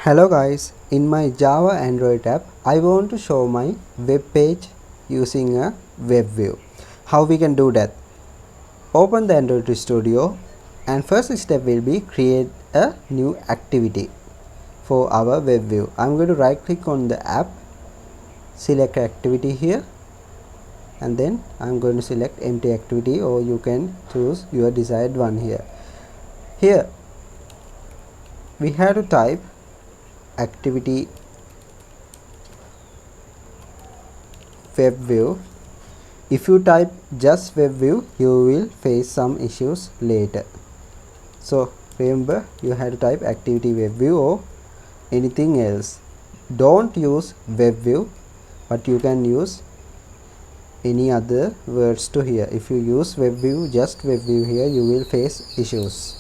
Hello guys, in my Java Android app I want to show my web page using a web view. How we can do that? Open the Android Studio and first step will be create a new activity for our web view. I'm going to right click on the app, select activity here, and then I'm going to select empty activity, or you can choose your desired one here. Here we have to type activity web view. If you type just web view, you will face some issues later. So remember, you have to type activity web view or anything else. Don't use web view, but you can use any other words to here. If you use web view, just web view here, you will face issues.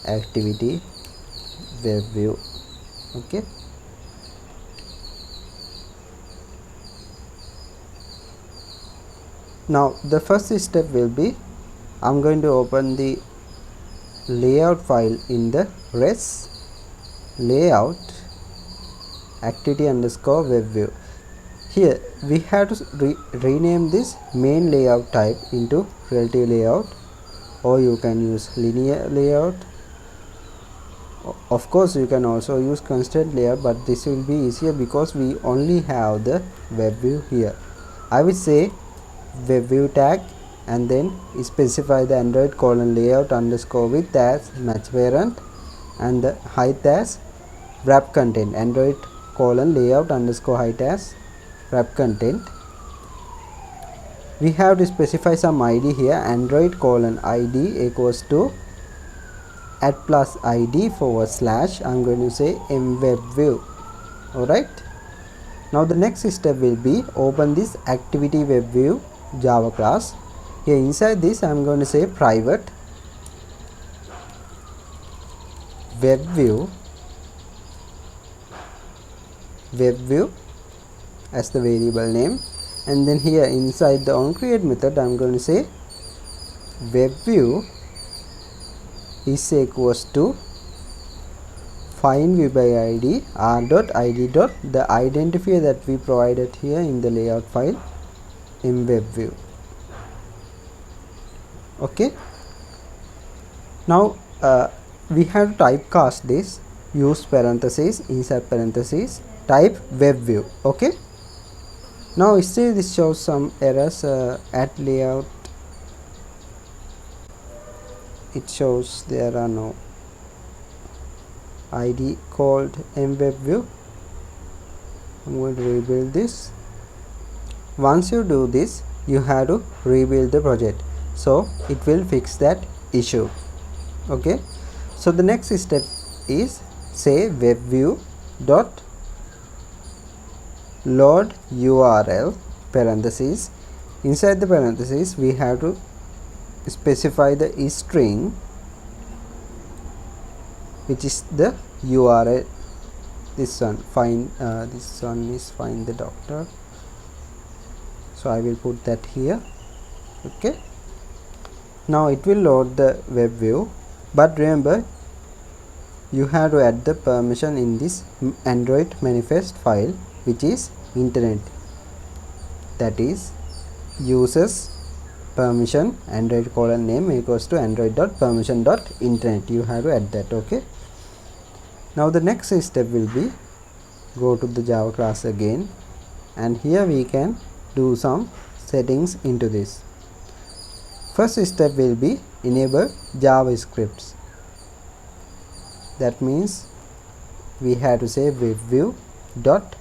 Activity web view. Okay. Now the first step will be, I'm going to open the layout file in the res layout activity underscore web view. Here we have to rename this main layout type into relative layout, or you can use linear layout. Of course you can also use constraint layout, but this will be easier because we only have the web view here. I will say web view tag and then specify the Android layout underscore width as match parent and the height as wrap content. Android layout underscore height as wrap content. We have to specify some ID here. Android ID equals to @ plus ID / I'm going to say mwebview. Alright. Now the next step will be, open this activity web view Java class. Here inside this I'm going to say private web view as the variable name, and then here inside the onCreate method I'm going to say web view is equals to find view by id r.id. the identifier that we provided here in the layout file in web view. Okay. Now we have to typecast this, use parentheses, inside parentheses, type web view. Okay. Now still this shows some errors at layout. It shows there are no ID called mwebview. I'm going to rebuild this. Once you do this, you have to rebuild the project, so it will fix that issue. Okay. So the next step is, say webview dot load URL parentheses. Inside the parentheses we have to specify the string, which is the URL. This one this one is find the doctor, so I will put that here. Okay. Now it will load the web view, but remember you have to add the permission in this Android manifest file, which is internet, that is users permission Android name equals to android.permission.internet. you have to add that. Okay. Now the next step will be, go to the Java class again, and here we can do some settings into this. First step will be enable JavaScripts. That means we have to say webview dot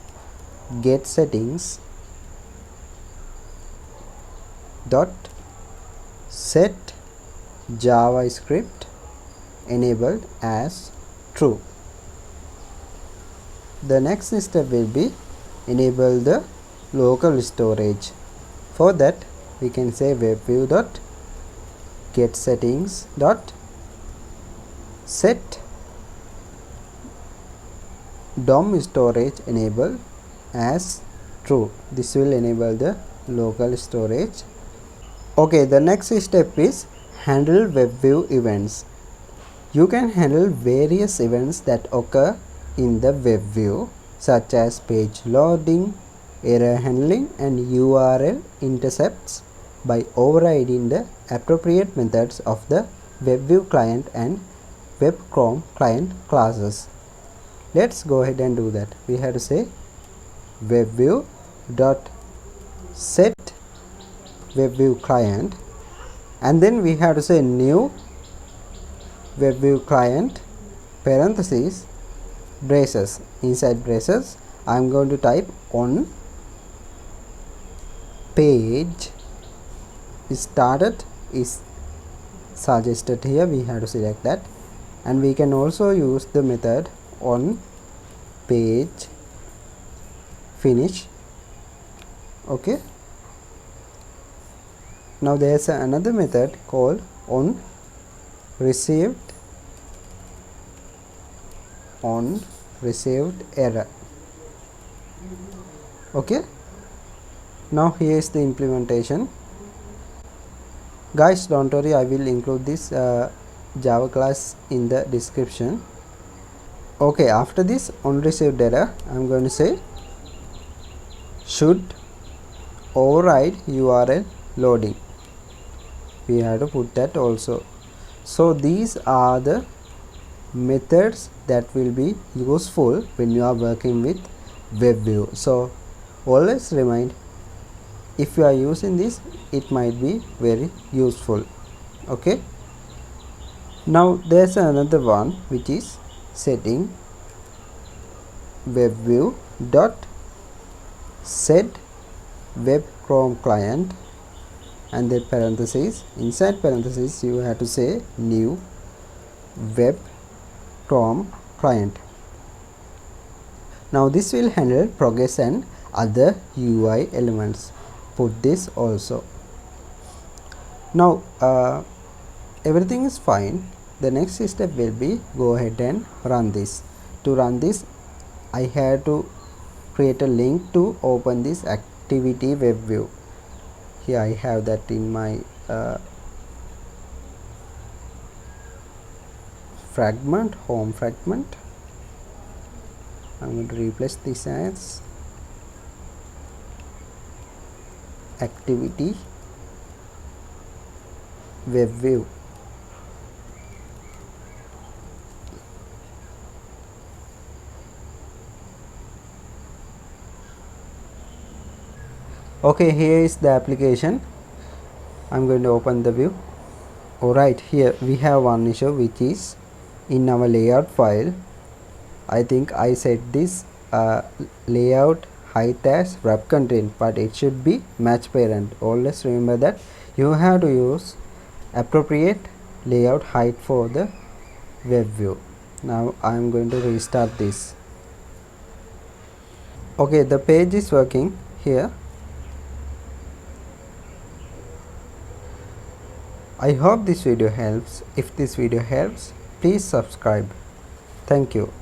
get settings dot set JavaScript enabled as true. The next step will be enable the local storage. For that we can say webview dot get settings dot set DOM storage enabled as true. This will enable the local storage. Okay, the next step is handle WebView events. You can handle various events that occur in the web view, such as page loading, error handling, and URL intercepts by overriding the appropriate methods of the WebView client and Web Chrome client classes. Let's go ahead and do that. We have to say WebView dot set WebView client, and then we have to say new WebView client parentheses braces. Inside braces I am going to type on page started is suggested here. We have to select that, and we can also use the method on page finish. Okay, now there's another method called on received error. Okay, now here is the implementation. Guys, don't worry, I will include this Java class in the description. Okay, after this on received error, I'm going to say should override URL loading. We have to put that also. So these are the methods that will be useful when you are working with WebView. So always remind, if you are using this, it might be very useful. Okay, now there's another one which is setting WebView dot set web Chrome client, and then parentheses, inside parentheses you have to say new web Chrome client. Now this will handle progress and other UI elements. Put this also. Now everything is fine. The next step will be go ahead and run this. To run this, I have to create a link to open this activity web view. Here I have that in my fragment, home fragment. I'm going to replace this as activity web view. Okay, here is the application. I'm going to open the view. Alright, here we have one issue, which is in our layout file. I think I set this layout height as wrap content, but it should be match parent. Always remember that you have to use appropriate layout height for the web view. Now I am going to restart this. Okay, the page is working here. I hope this video helps. If this video helps, please subscribe. Thank you.